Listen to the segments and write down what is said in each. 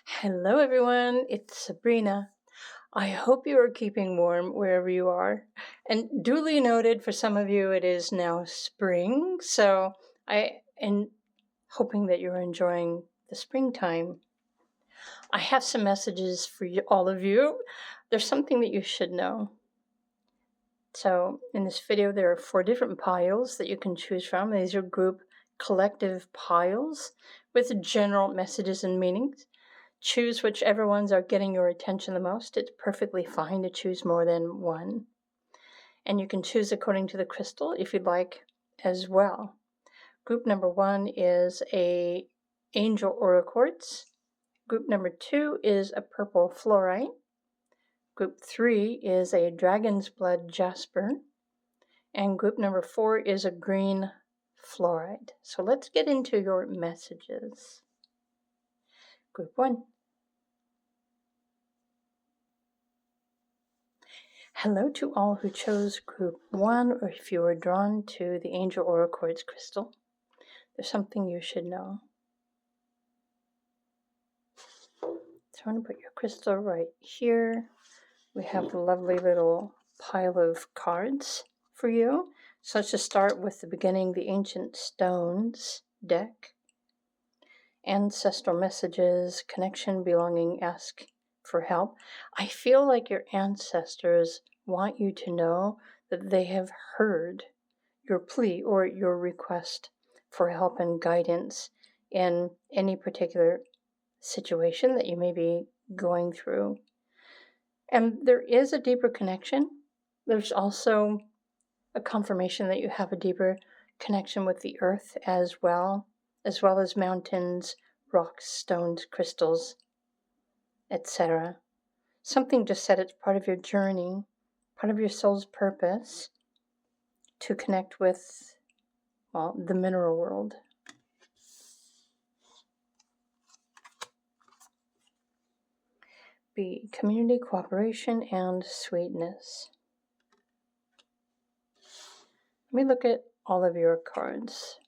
Hello, everyone. It's Sabrina. I hope you are keeping warm wherever you are. And duly noted, for some of you, it is now spring. So I am hoping that you're enjoying the springtime. I have some messages for all of you. There's something that you should know. So in this video, there are 4 different piles that you can choose from. These are group collective piles with general messages and meanings. Choose whichever ones are getting your attention the most. It's perfectly fine to choose more than one. And you can choose according to the crystal if you'd like as well. Group number 1 is a angel Aura Quartz. Group number 2 is a purple Fluorite. Group 3 is a dragon's blood Jasper. And group number 4 is a green Fluorite. So let's get into your messages. Group 1. Hello to all who chose group 1, or if you were drawn to the Angel Aura Quartz crystal. There's something you should know. So I'm going to put your crystal right here. We have the lovely little pile of cards for you. So let's just start with the beginning, the Ancient Stones deck. Ancestral messages, connection, belonging, ask for help. I feel like your ancestors want you to know that they have heard your plea or your request for help and guidance in any particular situation that you may be going through. And there is a deeper connection. There's also a confirmation that you have a deeper connection with the earth as well as mountains, rocks, stones, crystals, etc. Something just said it's part of your journey, part of your soul's purpose to connect with, the mineral world. B, community cooperation and sweetness. Let me look at all of your cards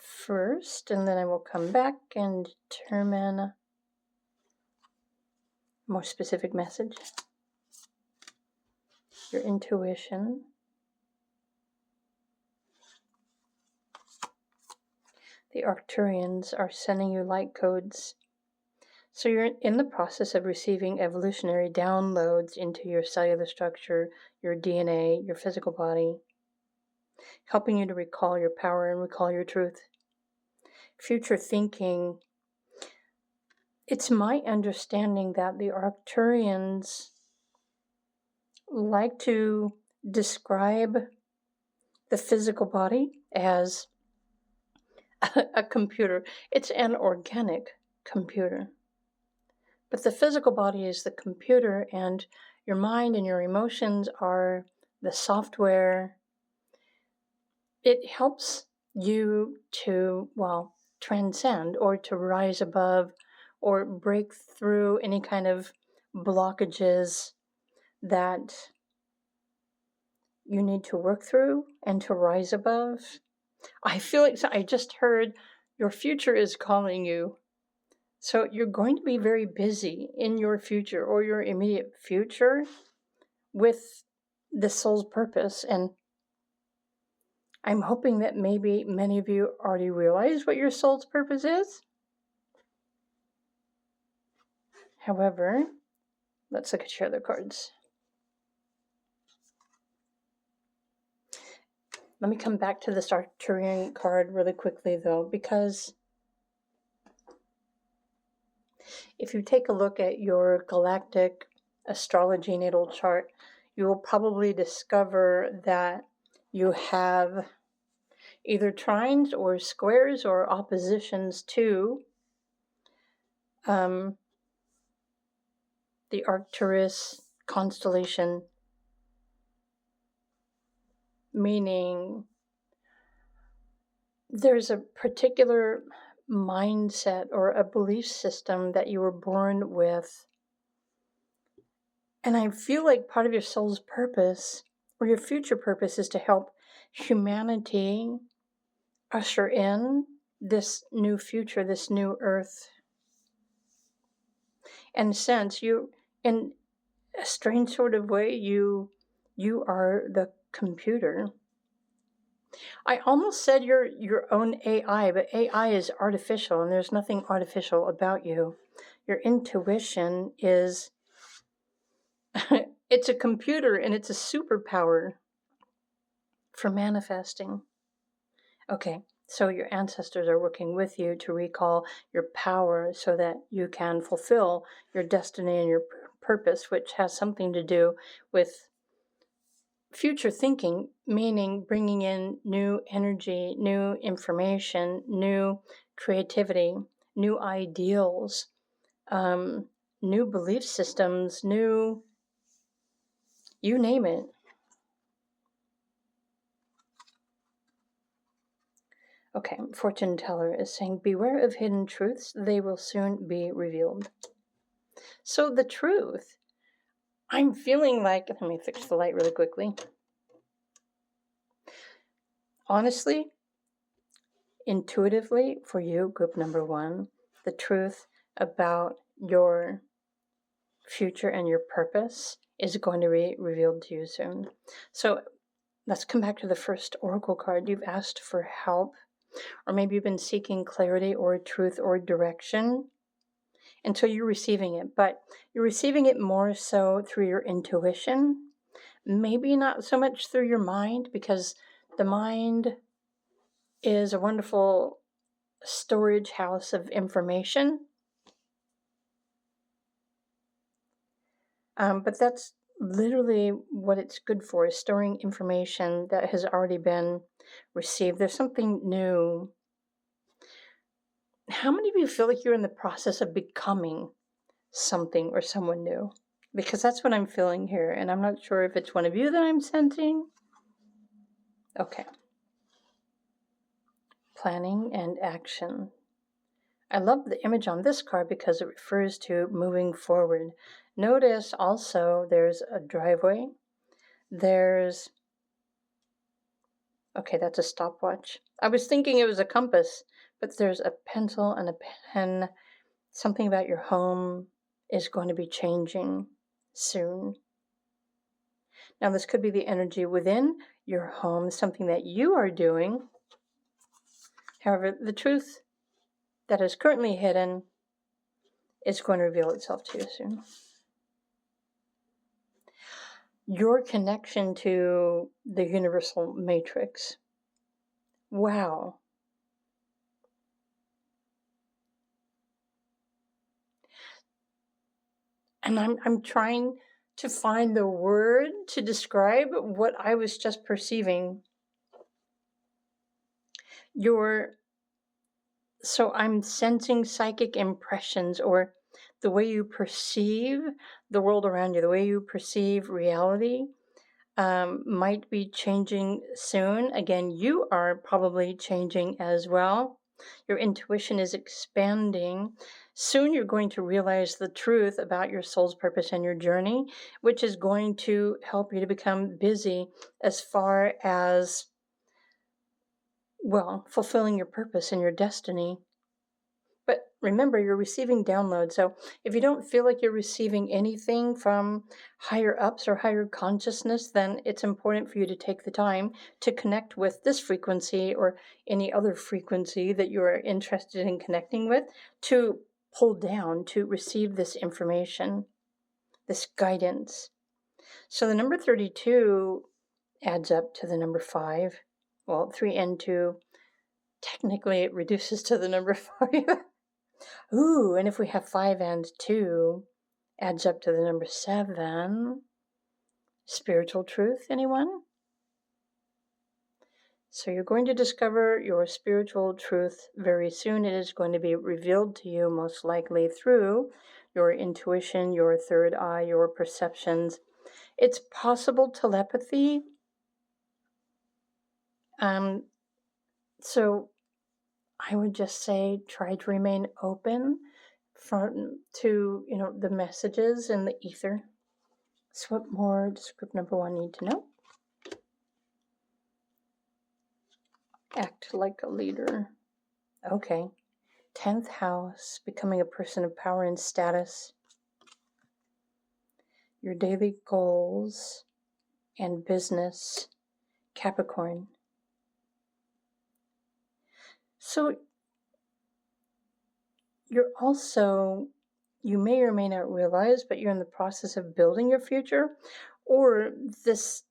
first, and then I will come back and determine a more specific message. Your intuition. The Arcturians are sending you light codes. So you're in the process of receiving evolutionary downloads into your cellular structure, your DNA, your physical body, helping you to recall your power and recall your truth. Future thinking. It's my understanding that the Arcturians like to describe the physical body as a computer. It's an organic computer. But the physical body is the computer, and your mind and your emotions are the software. It helps you to, transcend or to rise above or break through any kind of blockages that you need to work through and to rise above. I feel like I just heard your future is calling you. So you're going to be very busy in your future or your immediate future with the soul's purpose. And I'm hoping that maybe many of you already realize what your soul's purpose is. However, let's look at your other cards. Let me come back to this Arcturian card really quickly, though, because if you take a look at your galactic astrology natal chart, you will probably discover that you have either trines or squares or oppositions to the Arcturus constellation, meaning there's a particular mindset or a belief system that you were born with. And I feel like part of your soul's purpose or your future purpose is to help humanity usher in this new future, this new earth. in a sense, in a strange sort of way, you are the computer. I almost said you're your own AI, but AI is artificial, and there's nothing artificial about you. Your intuition is, it's a computer, and it's a superpower for manifesting. Okay, so your ancestors are working with you to recall your power so that you can fulfill your destiny and your purpose, which has something to do with future thinking, meaning bringing in new energy, new information, new creativity, new ideals, new belief systems, new, you name it. Okay, fortune teller is saying, beware of hidden truths, they will soon be revealed. So the truth, I'm feeling like, let me fix the light really quickly. Honestly, intuitively, for you, group number 1, the truth about your future and your purpose is going to be revealed to you soon. So let's come back to the first oracle card. You've asked for help, or maybe you've been seeking clarity or truth or direction until you're receiving it, but you're receiving it more so through your intuition, maybe not so much through your mind, because the mind is a wonderful storage house of information. But that's literally what it's good for, is storing information that has already been received. There's something new. How many of you feel like you're in the process of becoming something or someone new? Because that's what I'm feeling here, and I'm not sure if it's one of you that I'm sensing. Okay. Planning and action. I love the image on this card because it refers to moving forward. Notice also there's a driveway. There's, okay, that's a stopwatch. I was thinking it was a compass, but there's a pencil and a pen. Something about your home is going to be changing soon. Now, this could be the energy within your home, something that you are doing. However, the truth that is currently hidden is going to reveal itself to you soon. Your connection to the universal matrix. Wow. And I'm trying to find the word to describe what I was just perceiving. So I'm sensing psychic impressions, or the way you perceive the world around you, the way you perceive reality, might be changing soon. Again, you are probably changing as well. Your intuition is expanding. Soon you're going to realize the truth about your soul's purpose and your journey, which is going to help you to become busy as far as, well, fulfilling your purpose and your destiny. But remember, you're receiving downloads. So if you don't feel like you're receiving anything from higher ups or higher consciousness, then it's important for you to take the time to connect with this frequency or any other frequency that you are interested in connecting with, to pull down, to receive this information, this guidance. So the number 32 adds up to the number 5. Well, 3 and 2, technically it reduces to the number 5. Ooh, and if we have 5 and 2, adds up to the number 7. Spiritual truth, anyone? So you're going to discover your spiritual truth very soon. It is going to be revealed to you most likely through your intuition, your third eye, your perceptions. It's possible telepathy. So I would just say try to remain open to the messages in the ether. So what more does group number 1 need to know? Act like a leader. Okay. 10th house, becoming a person of power and status. your daily goals and business, Capricorn. So you may or may not realize, but you're in the process of building your future, or this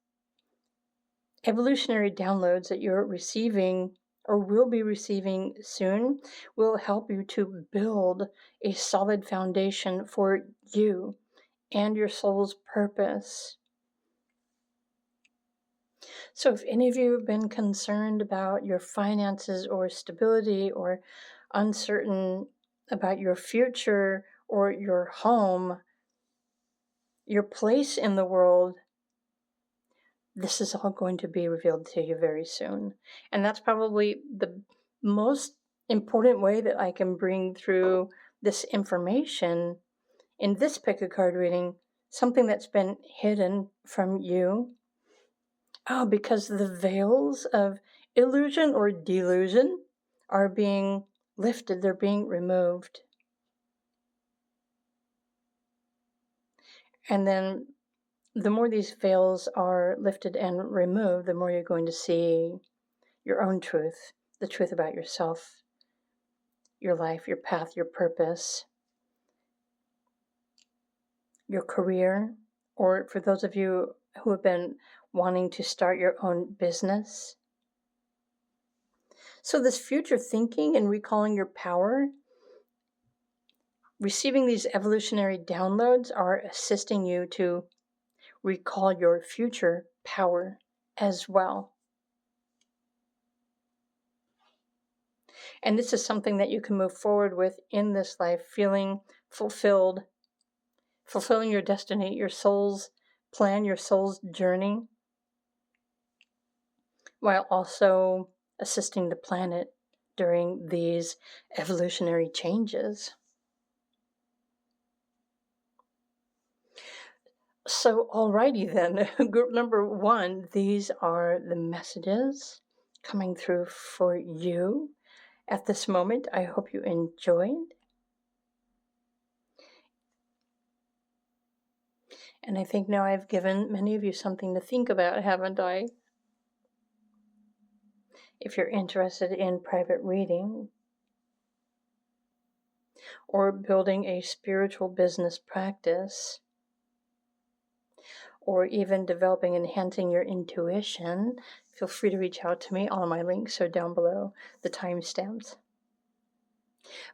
evolutionary downloads that you're receiving or will be receiving soon will help you to build a solid foundation for you and your soul's purpose. So if any of you have been concerned about your finances or stability or uncertain about your future or your home, your place in the world, this is all going to be revealed to you very soon. And that's probably the most important way that I can bring through this information in this pick a card reading, something that's been hidden from you. Oh, because the veils of illusion or delusion are being lifted, they're being removed. And then the more these veils are lifted and removed, the more you're going to see your own truth, the truth about yourself, your life, your path, your purpose, your career, or for those of you who have been wanting to start your own business. So this future thinking and recalling your power, receiving these evolutionary downloads are assisting you to recall your future power as well. And this is something that you can move forward with in this life, feeling fulfilled, fulfilling your destiny, your soul's plan, your soul's journey, while also assisting the planet during these evolutionary changes. So, alrighty then, group number 1, these are the messages coming through for you at this moment. I hope you enjoyed. And I think now I've given many of you something to think about, haven't I? If you're interested in private reading or building a spiritual business practice, or even developing and enhancing your intuition, feel free to reach out to me. All of my links are down below, the timestamps.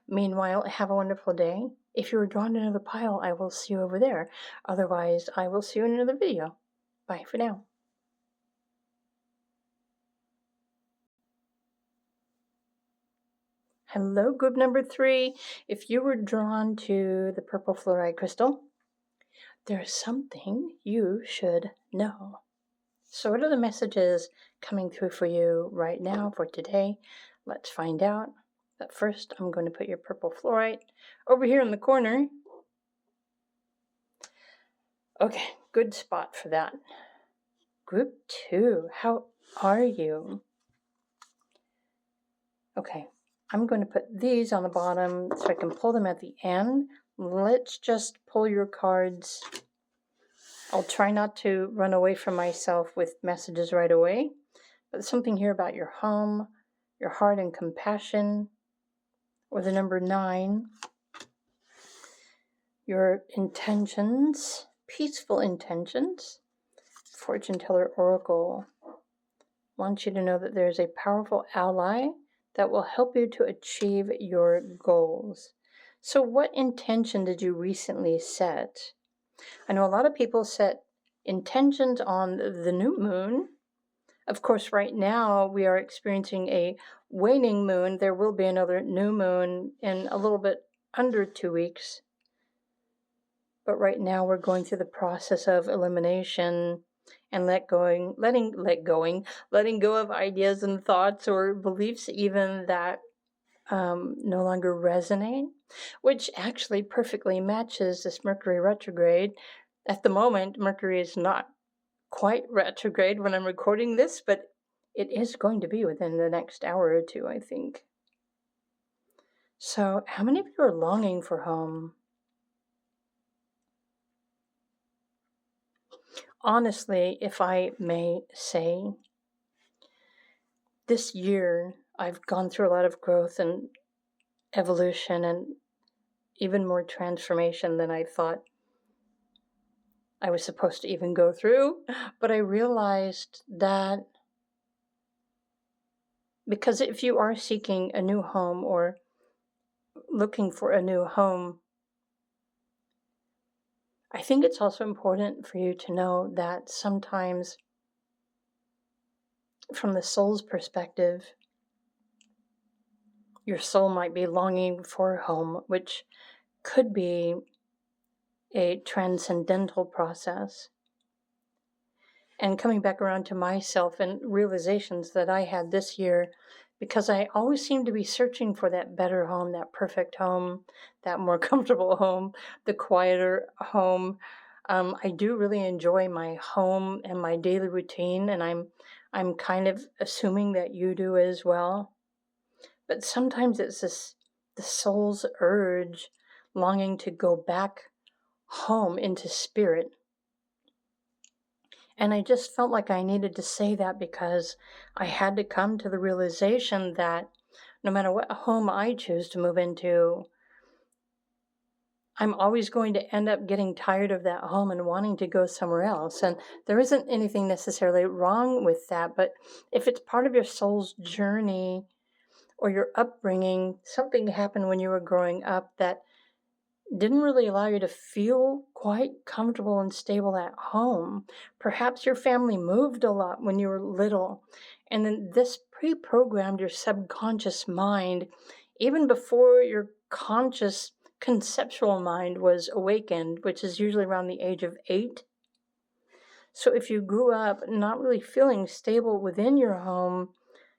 Meanwhile, have a wonderful day. If you were drawn to another pile, I will see you over there. Otherwise, I will see you in another video. Bye for now. Hello, group number 3. If you were drawn to the purple fluorite crystal, there's something you should know. So what are the messages coming through for you right now for today? Let's find out. But first, I'm going to put your purple fluorite over here in the corner. Okay, good spot for that. Group 2, how are you? Okay, I'm going to put these on the bottom so I can pull them at the end. Let's just pull your cards. I'll try not to run away from myself with messages right away, but something here about your home, your heart and compassion, or the number 9, your intentions, peaceful intentions. Fortune teller oracle wants you to know that there's a powerful ally that will help you to achieve your goals. So what intention did you recently set? I know a lot of people set intentions on the new moon. Of course, right now we are experiencing a waning moon. There will be another new moon in a little bit under 2 weeks. But right now we're going through the process of elimination and letting go of ideas and thoughts or beliefs even that no longer resonate, which actually perfectly matches this Mercury retrograde. At the moment, Mercury is not quite retrograde when I'm recording this, but it is going to be within the next hour or two, I think. So, how many of you are longing for home? honestly, if I may say, this year I've gone through a lot of growth and evolution and even more transformation than I thought I was supposed to even go through. But I realized that because if you are seeking a new home or looking for a new home, I think it's also important for you to know that sometimes, from the soul's perspective, your soul might be longing for a home, which could be a transcendental process. And coming back around to myself and realizations that I had this year, because I always seem to be searching for that better home, that perfect home, that more comfortable home, the quieter home. I do really enjoy my home and my daily routine, and I'm kind of assuming that you do as well. But sometimes it's the soul's urge, longing to go back home into spirit. And I just felt like I needed to say that because I had to come to the realization that no matter what home I choose to move into, I'm always going to end up getting tired of that home and wanting to go somewhere else. And there isn't anything necessarily wrong with that, but if it's part of your soul's journey or your upbringing, something happened when you were growing up that didn't really allow you to feel quite comfortable and stable at home. Perhaps your family moved a lot when you were little, and then this pre-programmed your subconscious mind even before your conscious conceptual mind was awakened, which is usually around the age of 8. So if you grew up not really feeling stable within your home,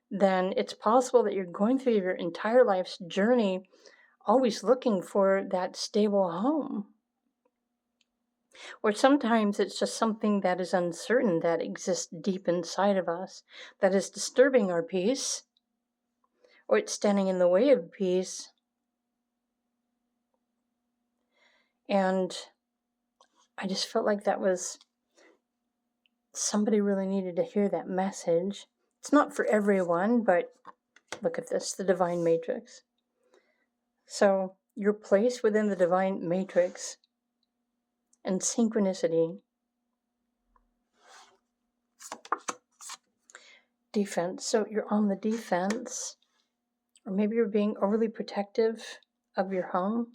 then it's possible that you're going through your entire life's journey always looking for that stable home. Or sometimes it's just something that is uncertain that exists deep inside of us that is disturbing our peace, or it's standing in the way of peace. And I just felt like that was somebody really needed to hear that message. It's not for everyone, but look at this, the divine matrix. So your place within the divine matrix and synchronicity. Defense. So you're on the defense, or maybe you're being overly protective of your home.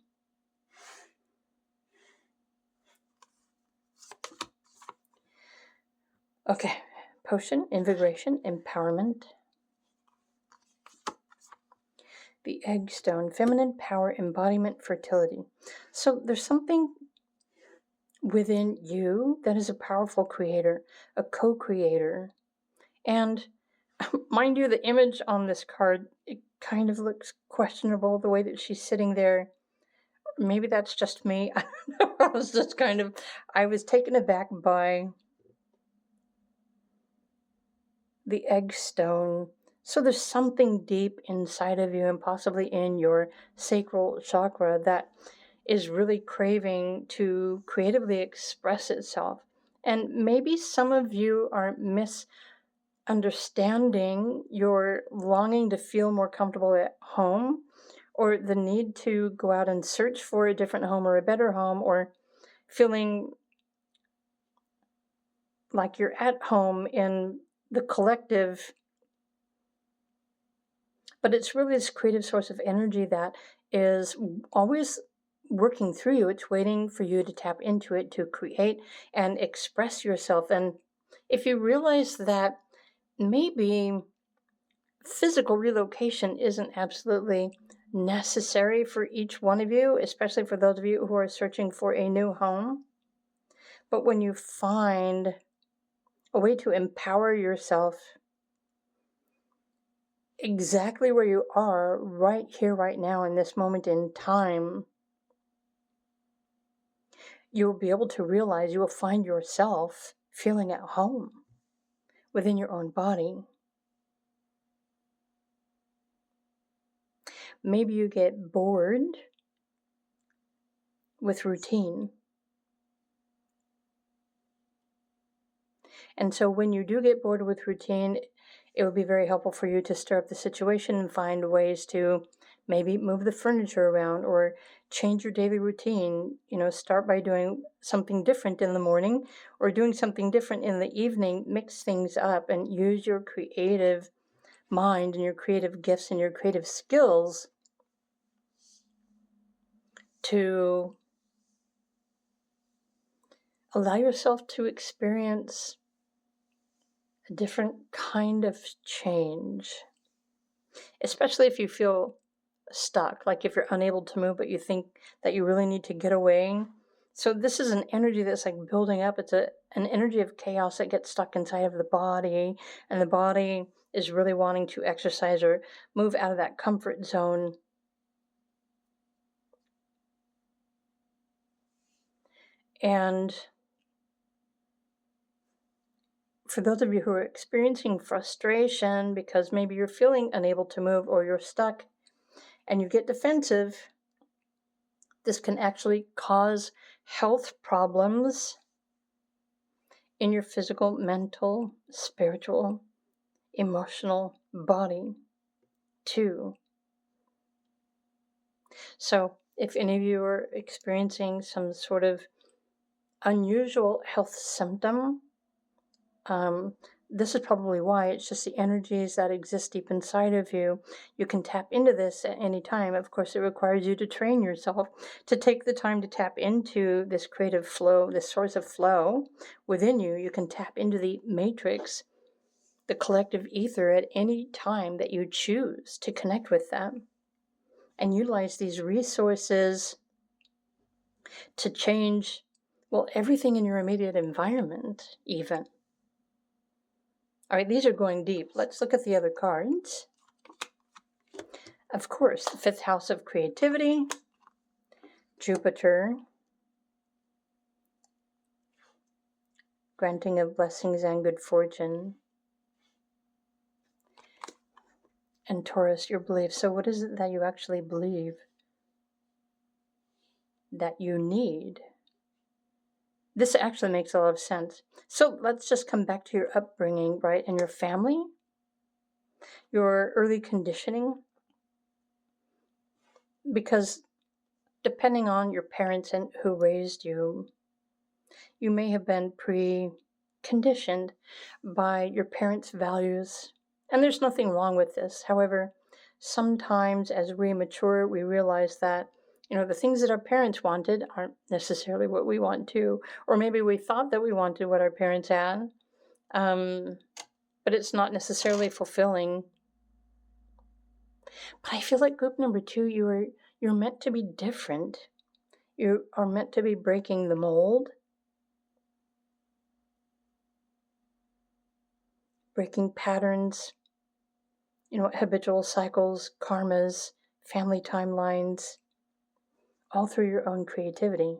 Okay, potion, invigoration, empowerment. The egg stone, feminine power, embodiment, fertility. So there's something within you that is a powerful creator, a co-creator. And mind you, the image on this card, it kind of looks questionable, the way that she's sitting there. Maybe that's just me. I don't know. I was taken aback by the egg stone. So there's something deep inside of you and possibly in your sacral chakra that is really craving to creatively express itself. And maybe some of you are misunderstanding your longing to feel more comfortable at home, or the need to go out and search for a different home or a better home, or feeling like you're at home in the collective. But it's really this creative source of energy that is always working through you. It's waiting for you to tap into it to create and express yourself. And if you realize that maybe physical relocation isn't absolutely necessary for each one of you, especially for those of you who are searching for a new home, but when you find a way to empower yourself exactly where you are, right here, right now, in this moment in time, you will be able to realize you will find yourself feeling at home within your own body. Maybe you get bored with routine. And so when you do get bored with routine, it would be very helpful for you to stir up the situation and find ways to maybe move the furniture around or change your daily routine. Start by doing something different in the morning or doing something different in the evening. Mix things up and use your creative mind and your creative gifts and your creative skills to allow yourself to experience a different kind of change, especially if you feel stuck, like if you're unable to move, but you think that you really need to get away. So this is an energy that's like building up. It's an energy of chaos that gets stuck inside of the body, and the body is really wanting to exercise or move out of that comfort zone. And for those of you who are experiencing frustration because maybe you're feeling unable to move or you're stuck and you get defensive, this can actually cause health problems in your physical, mental, spiritual, emotional body too. So if any of you are experiencing some sort of unusual health symptom, this is probably why. It's just the energies that exist deep inside of you. You can tap into this at any time. Of course, it requires you to train yourself to take the time to tap into this creative flow, this source of flow within you. You can tap into the matrix, the collective ether, at any time that you choose to connect with them and utilize these resources to change, well, everything in your immediate environment, even. All right, these are going deep. Let's look at the other cards. Of course, the 5th house of creativity, Jupiter, granting of blessings and good fortune, and Taurus, your beliefs. So what is it that you actually believe that you need? This actually makes a lot of sense. So let's just come back to your upbringing, right? And your family, your early conditioning. Because depending on your parents and who raised you, you may have been preconditioned by your parents' values. And there's nothing wrong with this. However, sometimes as we mature, we realize that the things that our parents wanted aren't necessarily what we want to, or maybe we thought that we wanted what our parents had, but it's not necessarily fulfilling. But I feel like group number 2, you're meant to be different. You are meant to be breaking the mold, breaking patterns, habitual cycles, karmas, family timelines, all through your own creativity.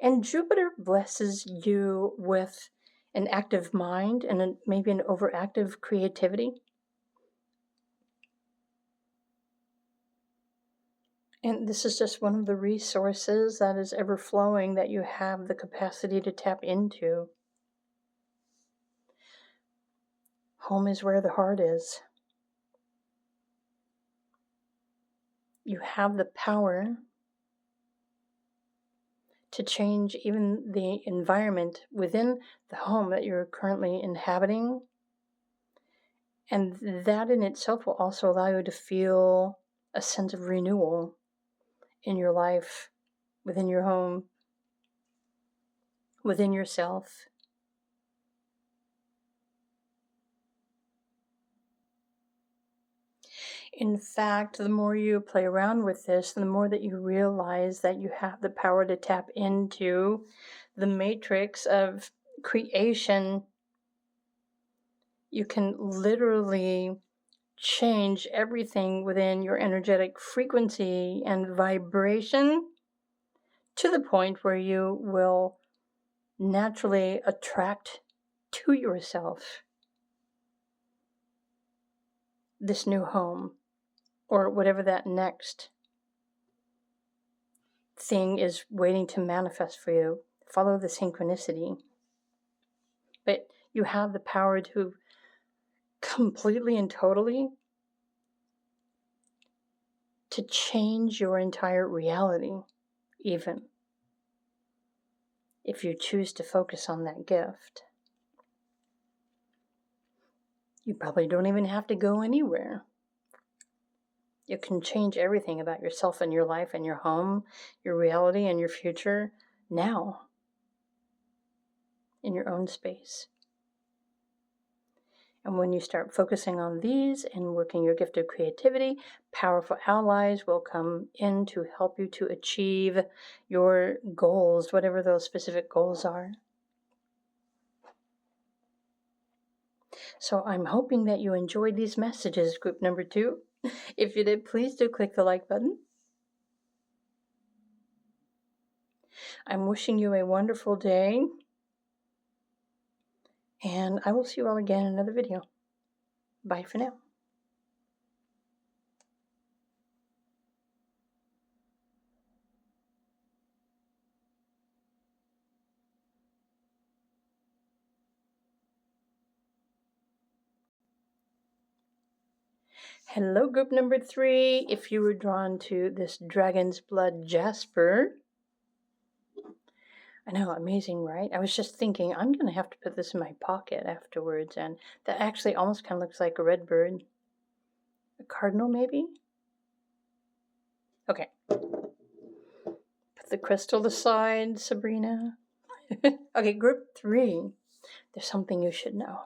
And Jupiter blesses you with an active mind and maybe an overactive creativity. And this is just one of the resources that is ever flowing that you have the capacity to tap into. Home is where the heart is. You have the power to change even the environment within the home that you're currently inhabiting. And that in itself will also allow you to feel a sense of renewal in your life, within your home, within yourself. In fact, the more you play around with this, the more that you realize that you have the power to tap into the matrix of creation. You can literally change everything within your energetic frequency and vibration to the point where you will naturally attract to yourself this new home, or whatever that next thing is waiting to manifest for you. Follow the synchronicity. but you have the power to completely and totally to change your entire reality, even if you choose to focus on that gift. You probably don't even have to go anywhere. You can change everything about yourself and your life and your home, your reality and your future now, in your own space. And when you start focusing on these and working your gift of creativity, powerful allies will come in to help you to achieve your goals, whatever those specific goals are. So I'm hoping that you enjoyed these messages, group number 2. If you did, please do click the like button. I'm wishing you a wonderful day, and I will see you all again in another video. Bye for now. Hello, group number 3. If you were drawn to this Dragon's Blood Jasper, I know, amazing, right? I was just thinking, I'm going to have to put this in my pocket afterwards, and that actually almost kind of looks like a red bird. A cardinal, maybe? Okay. Put the crystal aside, Sabrina. Okay, group 3. There's something you should know.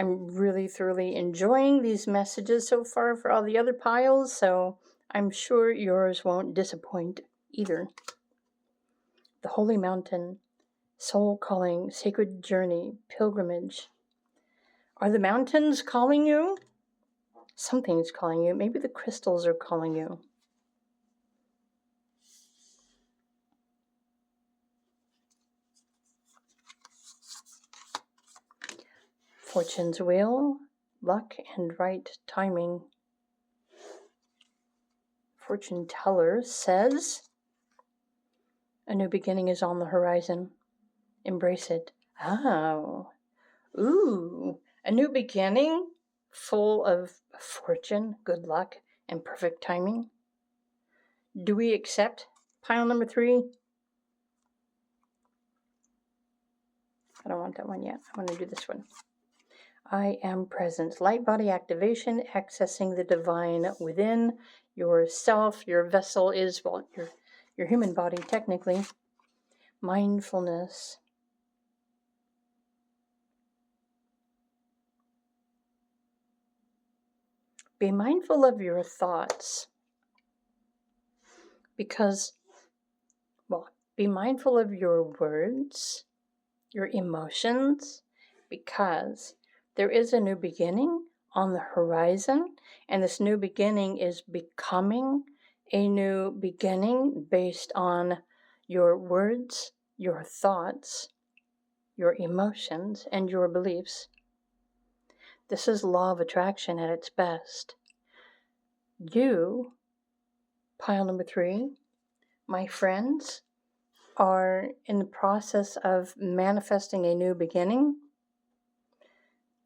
I'm really thoroughly enjoying these messages so far for all the other piles, so I'm sure yours won't disappoint either. The Holy Mountain, Soul Calling, Sacred Journey, Pilgrimage. Are the mountains calling you? Something's calling you. Maybe the crystals are calling you. Fortune's Wheel, Luck and Right Timing. Fortune Teller says, a new beginning is on the horizon. Embrace it. Oh. Ooh. A new beginning full of fortune, good luck, and perfect timing. Do we accept pile number 3? I don't want that one yet. I want to do this one. I am present. Light body activation, accessing the divine within yourself. Your vessel is, well, your human body, technically. Mindfulness. Be mindful of your thoughts. Because, well, be mindful of your words, your emotions, because there is a new beginning on the horizon, and this new beginning is becoming a new beginning based on your words, your thoughts, your emotions, and your beliefs. This is law of attraction at its best. You, pile number 3, my friends, are in the process of manifesting a new beginning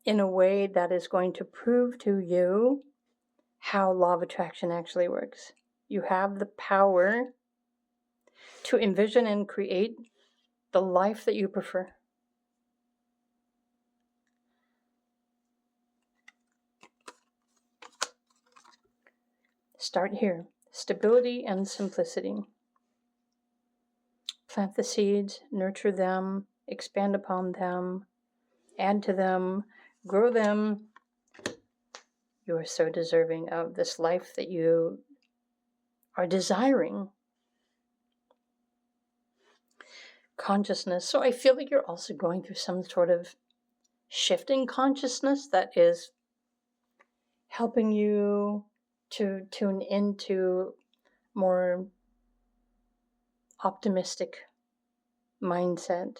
in a way that is going to prove to you how law of attraction actually works. You have the power to envision and create the life that you prefer. Start here. Stability and simplicity. Plant the seeds, nurture them, expand upon them, add to them, grow them. You are so deserving of this life that you are desiring. Consciousness. So I feel like you're also going through some sort of shift in consciousness that is helping you to tune into more optimistic mindset.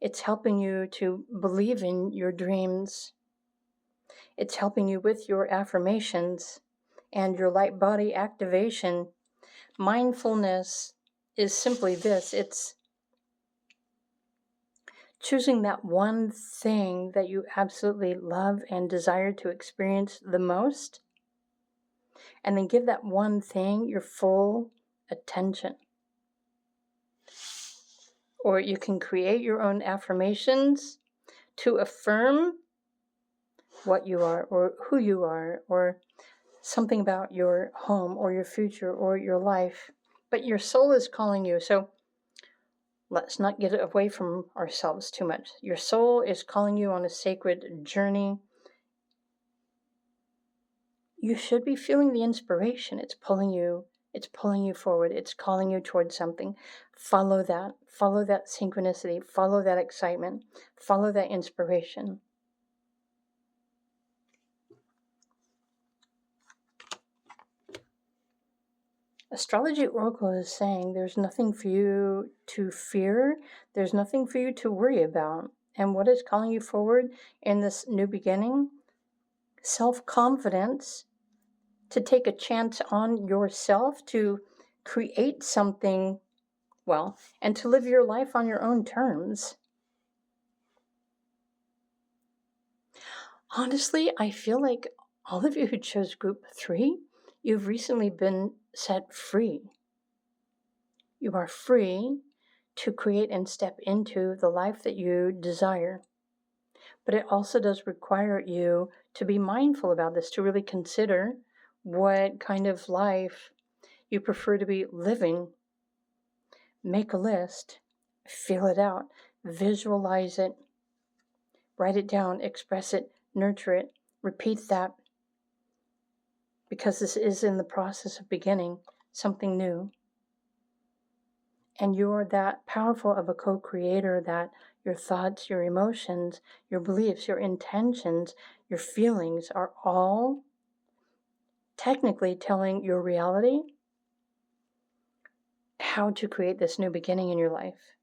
It's helping you to believe in your dreams. It's helping you with your affirmations and your light body activation. Mindfulness is simply this. It's choosing that one thing that you absolutely love and desire to experience the most, and then give that one thing your full attention. Or you can create your own affirmations to affirm what you are or who you are, or something about your home or your future or your life. But your soul is calling you. So let's not get away from ourselves too much. Your soul is calling you on a sacred journey. You should be feeling the inspiration. It's pulling you forward. It's calling you towards something. Follow that synchronicity, follow that excitement, follow that inspiration. Astrology Oracle is saying there's nothing for you to fear. There's nothing for you to worry about. And what is calling you forward in this new beginning? Self-confidence, to take a chance on yourself, to create something, well, and to live your life on your own terms. Honestly, I feel like all of you who chose group 3, you've recently been set free. You are free to create and step into the life that you desire. But it also does require you to be mindful about this, to really consider what kind of life you prefer to be living. Make a list, feel it out, visualize it, write it down, express it, nurture it, repeat that, because this is in the process of beginning something new. And you're that powerful of a co-creator that your thoughts, your emotions, your beliefs, your intentions, your feelings are all technically telling your reality how to create this new beginning in your life.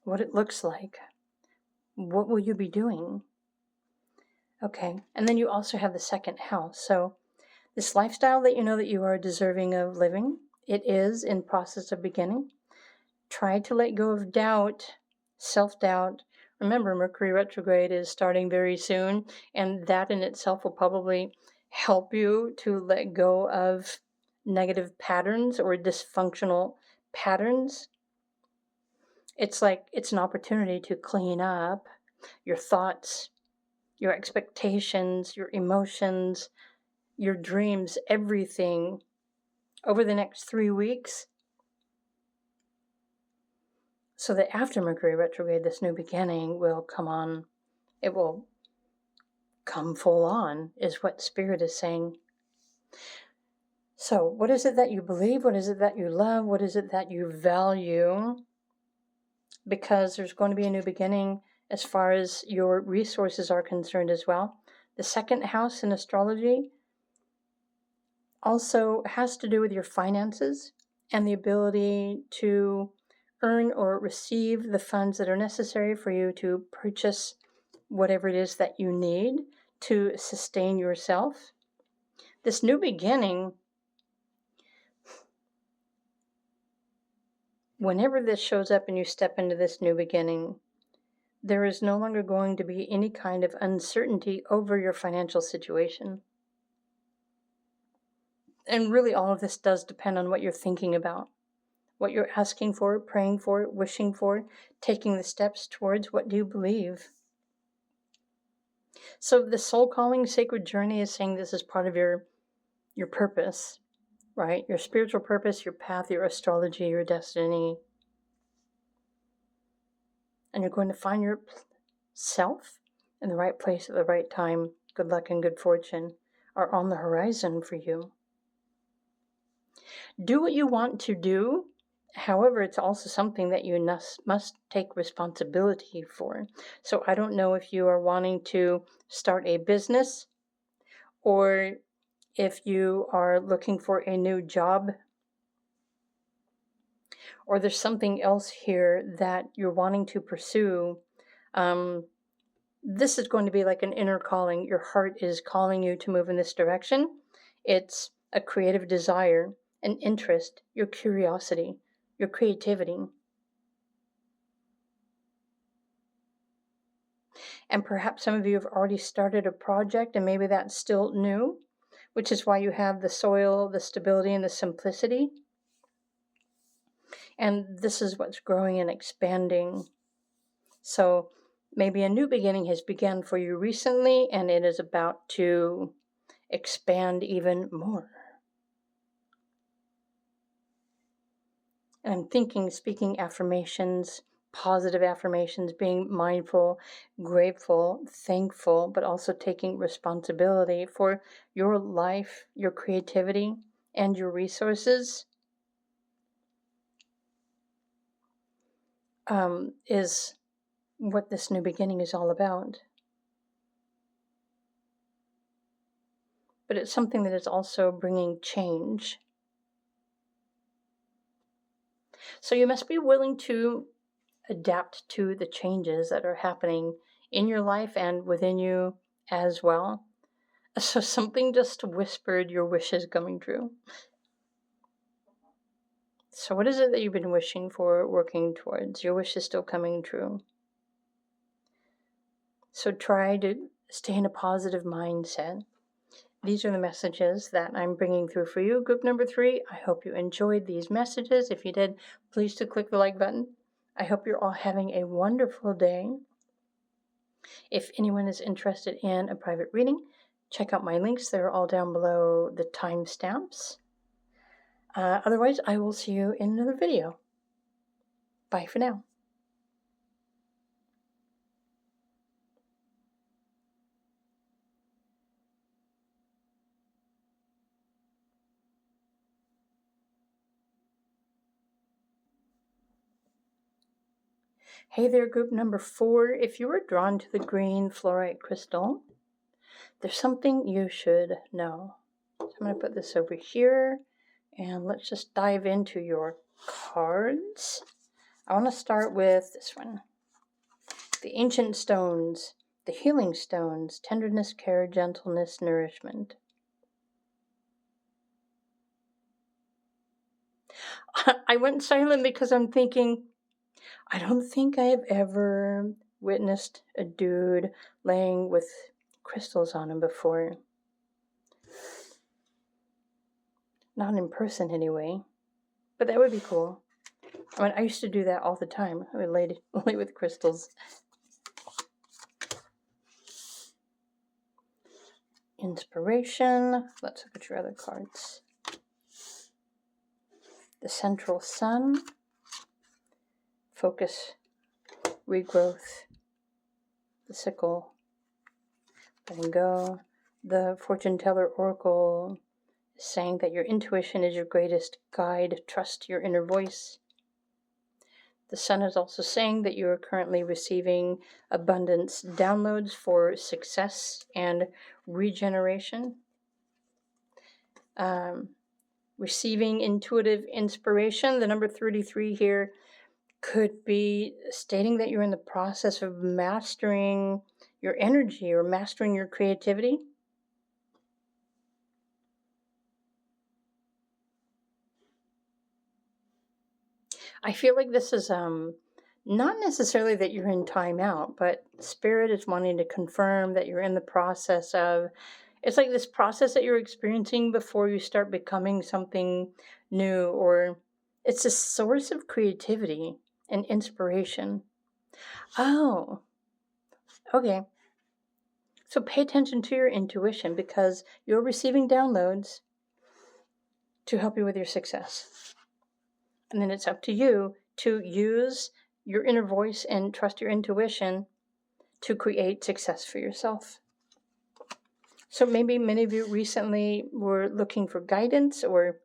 What it looks like. What will you be doing? Okay, and then you also have the second house. So this lifestyle that you know that you are deserving of living, it is in process of beginning. Try to let go of doubt, self-doubt. Remember, Mercury retrograde is starting very soon, and that in itself will probably help you to let go of negative patterns or dysfunctional patterns. It's like it's an opportunity to clean up your thoughts, your expectations, your emotions, your dreams, everything over the next 3 weeks. So that after Mercury retrograde, this new beginning will come on. It will come full on, is what Spirit is saying. So what is it that you believe? What is it that you love? What is it that you value? Because there's going to be a new beginning as far as your resources are concerned as well. The second house in astrology also has to do with your finances and the ability to earn or receive the funds that are necessary for you to purchase whatever it is that you need to sustain yourself. This new beginning, whenever this shows up and you step into this new beginning, there is no longer going to be any kind of uncertainty over your financial situation. And really all of this does depend on what you're thinking about, what you're asking for, praying for, wishing for, taking the steps towards what do you believe. So the soul calling sacred journey is saying this is part of your purpose, right? Your spiritual purpose, your path, your astrology, your destiny. And you're going to find yourself in the right place at the right time. Good luck and good fortune are on the horizon for you. Do what you want to do. However, it's also something that you must take responsibility for. So I don't know if you are wanting to start a business or if you are looking for a new job, or there's something else here that you're wanting to pursue. This is going to be like an inner calling. Your heart is calling you to move in this direction. It's a creative desire, an interest, your curiosity, your creativity. And perhaps some of you have already started a project and maybe that's still new, which is why you have the soil, the stability, and the simplicity. And this is what's growing and expanding. So maybe a new beginning has begun for you recently and it is about to expand even more. And I'm thinking, speaking affirmations, positive affirmations, being mindful, grateful, thankful, but also taking responsibility for your life, your creativity, and your resources is what this new beginning is all about. But it's something that is also bringing change. So you must be willing to adapt to the changes that are happening in your life and within you as well. So something just whispered your wish is coming true. So what is it that you've been wishing for, working towards? Your wish is still coming true. So try to stay in a positive mindset. These are the messages that I'm bringing through for you. Group number 3, I hope you enjoyed these messages. If you did, please do click the like button. I hope you're all having a wonderful day. If anyone is interested in a private reading, check out my links. They're all down below the timestamps. Otherwise, I will see you in another video. Bye for now. Hey there, group number 4. If you were drawn to the green fluorite crystal, there's something you should know. So I'm going to put this over here, and let's just dive into your cards. I want to start with this one. The ancient stones, the healing stones, tenderness, care, gentleness, nourishment. I went silent because I'm thinking, I don't think I have ever witnessed a dude laying with crystals on him before. Not in person anyway. But that would be cool. I mean, I used to do that all the time. I would lay with crystals. Inspiration. Let's look at your other cards. The central sun. Focus. Regrowth. The sickle. Letting go. The fortune teller oracle is saying that your intuition is your greatest guide. Trust your inner voice. The sun is also saying that you are currently receiving abundance downloads for success and regeneration. Receiving intuitive inspiration. The number 33 here could be stating that you're in the process of mastering your energy or mastering your creativity. I feel like this is not necessarily that you're in timeout, but Spirit is wanting to confirm that you're in the process of, it's like this process that you're experiencing before you start becoming something new, or it's a source of creativity and inspiration. Oh, okay. So pay attention to your intuition because you're receiving downloads to help you with your success. And then it's up to you to use your inner voice and trust your intuition to create success for yourself. So maybe many of you recently were looking for guidance, or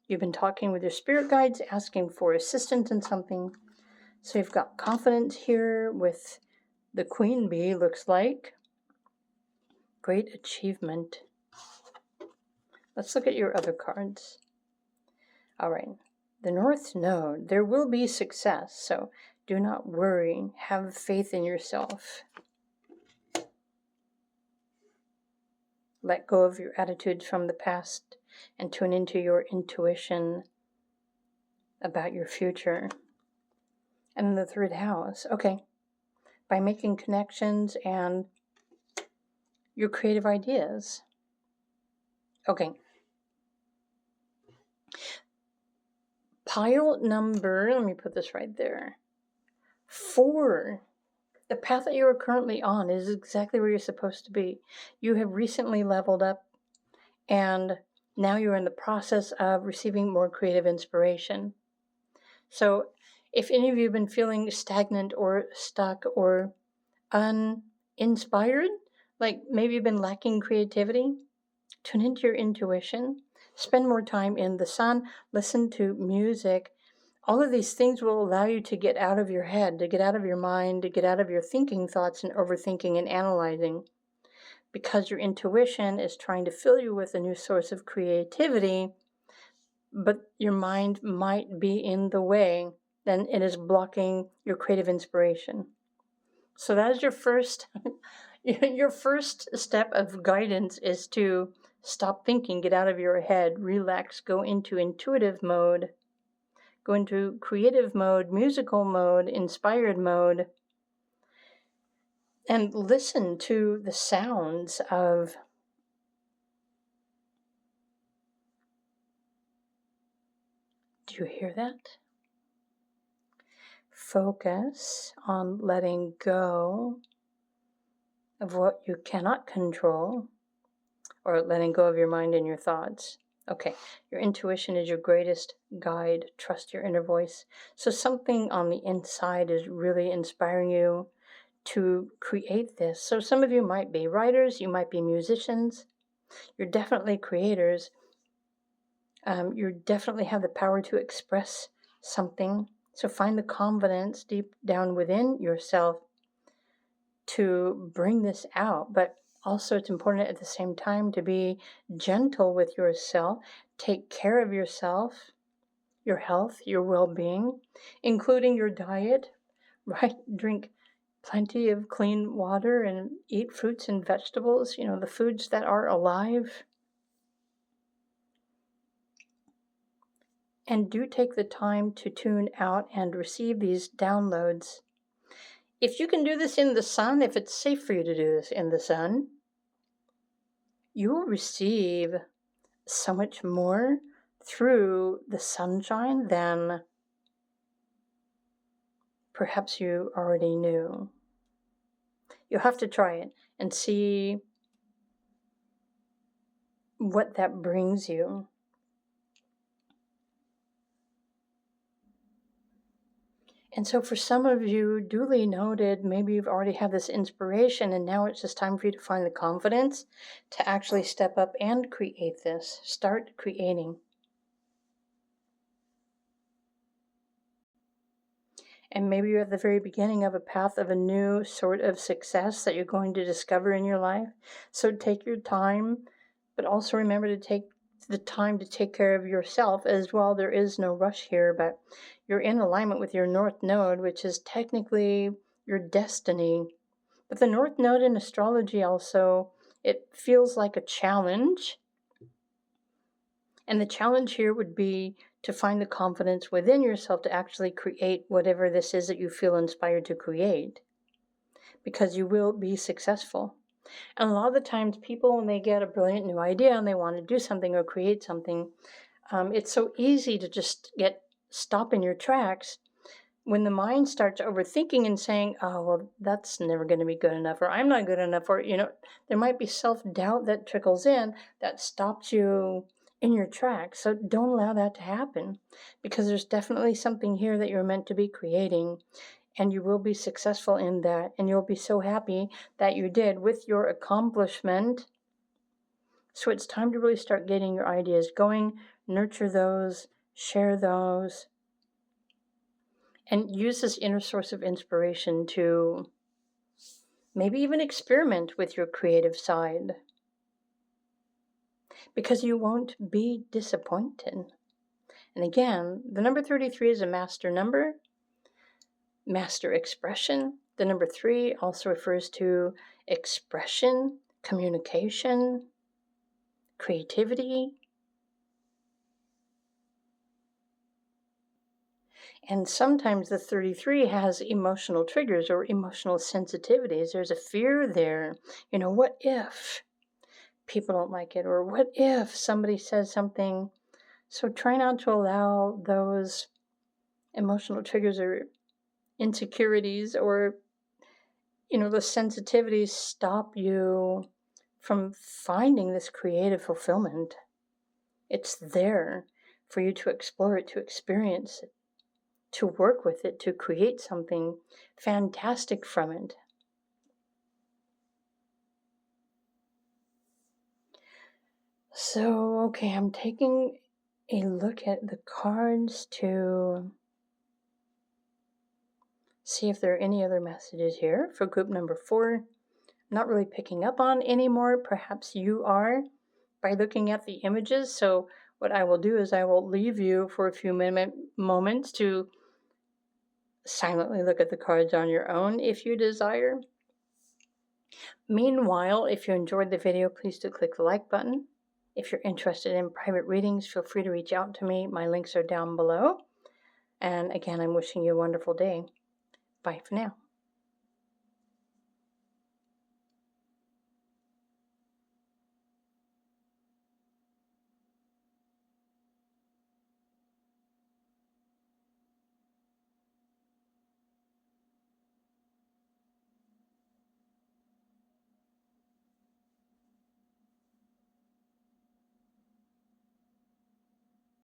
you've been talking with your spirit guides, asking for assistance in something. So you've got confidence here with the queen bee, looks like. Great achievement. Let's look at your other cards. All right. The North Node. There will be success, so do not worry. Have faith in yourself. Let go of your attitudes from the past and tune into your intuition about your future. And in the 3rd house, okay, by making connections and your creative ideas. Okay. Pile number, let me put this right there. 4. The path that you are currently on is exactly where you're supposed to be. You have recently leveled up, and now you're in the process of receiving more creative inspiration. So if any of you have been feeling stagnant or stuck or uninspired, like maybe you've been lacking creativity, tune into your intuition, spend more time in the sun, listen to music. All of these things will allow you to get out of your head, to get out of your mind, to get out of your thinking thoughts and overthinking and analyzing. Because your intuition is trying to fill you with a new source of creativity, but your mind might be in the way, then it is blocking your creative inspiration. So that is your first your first step of guidance is to stop thinking, get out of your head, relax, go into intuitive mode, go into creative mode, musical mode, inspired mode, and listen to the sounds of do you hear that? Focus on letting go of what you cannot control, or letting go of your mind and your thoughts. Okay, your intuition is your greatest guide. Trust your inner voice. So something on the inside is really inspiring you to create this. So some of you might be writers, you might be musicians, you're definitely creators. You definitely have the power to express something. So find the confidence deep down within yourself to bring this out. But also it's important at the same time to be gentle with yourself, take care of yourself, your health, your well-being, including your diet, right? Drink plenty of clean water and eat fruits and vegetables, the foods that are alive. And do take the time to tune out and receive these downloads. If you can do this in the sun, if it's safe for you to do this in the sun, you will receive so much more through the sunshine than perhaps you already knew. You'll have to try it and see what that brings you. And so for some of you, duly noted, maybe you've already had this inspiration and now it's just time for you to find the confidence to actually step up and create this. Start creating. And maybe you're at the very beginning of a path of a new sort of success that you're going to discover in your life. So take your time, but also remember to take the time to take care of yourself as well. There is no rush here, but you're in alignment with your North Node, which is technically your destiny. But the North Node in astrology also, it feels like a challenge. And the challenge here would be to find the confidence within yourself to actually create whatever this is that you feel inspired to create, because you will be successful. And a lot of the times people, when they get a brilliant new idea and they want to do something or create something, it's so easy to just stop in your tracks when the mind starts overthinking and saying, oh, well, that's never going to be good enough, or I'm not good enough, or, there might be self-doubt that trickles in that stops you in your tracks. So don't allow that to happen, because there's definitely something here that you're meant to be creating, and you will be successful in that, and you'll be so happy that you did with your accomplishment. So it's time to really start getting your ideas going, nurture those, share those, and use this inner source of inspiration to maybe even experiment with your creative side, because you won't be disappointed. And again, the number 33 is a master number, master expression. The number 3 also refers to expression, communication, creativity. And sometimes the 33 has emotional triggers or emotional sensitivities. There's a fear there. What if people don't like it? Or what if somebody says something? So try not to allow those emotional triggers or insecurities or, the sensitivities stop you from finding this creative fulfillment. It's there for you to explore it, to experience it, to work with it, to create something fantastic from it. So, okay, I'm taking a look at the cards to see if there are any other messages here for group number 4. I'm not really picking up on anymore. Perhaps you are by looking at the images. So what I will do is I will leave you for a few moments to silently look at the cards on your own if you desire. Meanwhile, if you enjoyed the video, please do click the like button. If you're interested in private readings, feel free to reach out to me. My links are down below. And again, I'm wishing you a wonderful day. Bye for now.